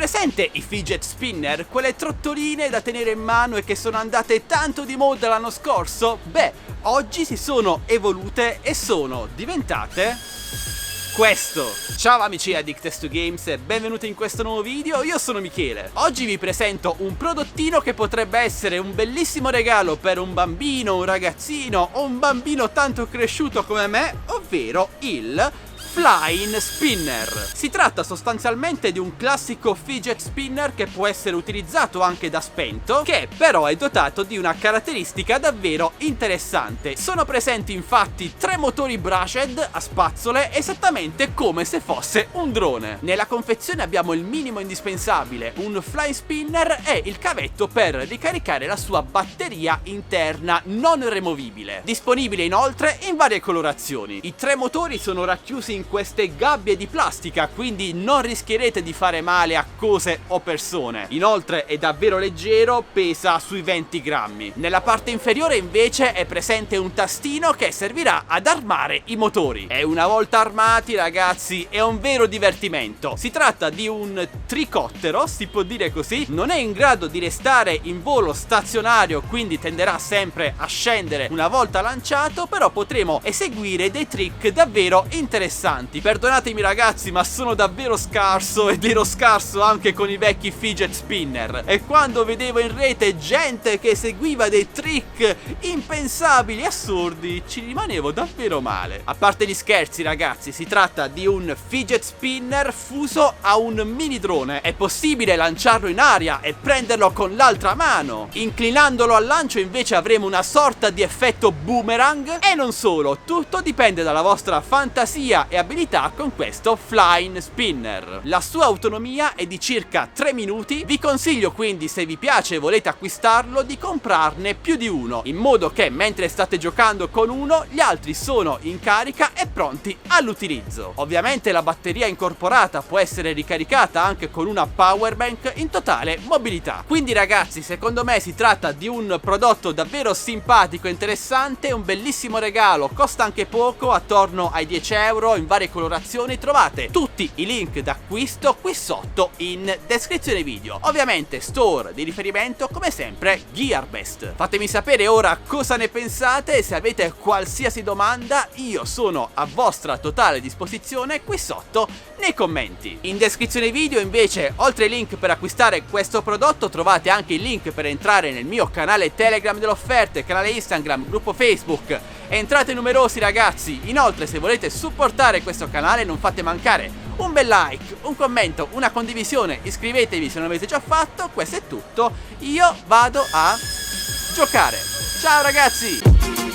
presente i fidget spinner? Quelle trottoline da tenere in mano e che sono andate tanto di moda l'anno scorso? Beh, oggi si sono evolute e sono diventate questo. Ciao amici Addicted to Games e benvenuti in questo nuovo video, io sono Michele. Oggi vi presento un prodottino che potrebbe essere un bellissimo regalo per un bambino, un ragazzino o un bambino tanto cresciuto come me, ovvero il Flying Spinner. Si tratta sostanzialmente di un classico fidget spinner che può essere utilizzato anche da spento, che però è dotato di una caratteristica davvero interessante. Sono presenti infatti 3 motori brushed a spazzole, esattamente come se fosse un drone. Nella confezione abbiamo il minimo indispensabile, un flying spinner e il cavetto per ricaricare la sua batteria interna non removibile. Disponibile inoltre in varie colorazioni. I 3 motori sono racchiusi in queste gabbie di plastica, quindi non rischierete di fare male a cose o persone. Inoltre è davvero leggero, pesa sui 20 grammi. Nella parte inferiore invece è presente un tastino che servirà ad armare i motori. E una volta armati, ragazzi, è un vero divertimento. Si tratta di un tricottero, si può dire così. Non è in grado di restare in volo stazionario, quindi tenderà sempre a scendere una volta lanciato, però potremo eseguire dei trick davvero interessanti. Perdonatemi ragazzi, ma sono davvero scarso ed ero scarso anche con i vecchi fidget spinner, e quando vedevo in rete gente che eseguiva dei trick impensabili, assurdi, ci rimanevo davvero male. A parte gli scherzi ragazzi, si tratta di un fidget spinner fuso a un mini drone. È possibile lanciarlo in aria e prenderlo con l'altra mano. Inclinandolo al lancio invece avremo una sorta di effetto boomerang. E non solo, tutto dipende dalla vostra fantasia e abilità con questo Flying Spinner. La sua autonomia è di circa 3 minuti. Vi consiglio quindi, se vi piace e volete acquistarlo, di comprarne più di uno, in modo che mentre state giocando con uno, gli altri sono in carica e pronti all'utilizzo. Ovviamente la batteria incorporata può essere ricaricata anche con una power bank in totale mobilità. Quindi ragazzi, secondo me si tratta di un prodotto davvero simpatico e interessante, un bellissimo regalo, costa anche poco, attorno ai 10 euro, in varie colorazioni. Trovate tutti i link d'acquisto qui sotto in descrizione video. Ovviamente store di riferimento come sempre Gearbest. Fatemi sapere ora cosa ne pensate, e se avete qualsiasi domanda io sono a vostra totale disposizione qui sotto nei commenti. In descrizione video invece, oltre ai link per acquistare questo prodotto, trovate anche il link per entrare nel mio canale Telegram delle offerte, canale Instagram, gruppo Facebook. Entrate numerosi ragazzi. Inoltre, se volete supportare questo canale, non fate mancare un bel like, un commento, una condivisione, iscrivetevi se non l'avete già fatto. Questo è tutto, io vado a giocare. Ciao ragazzi!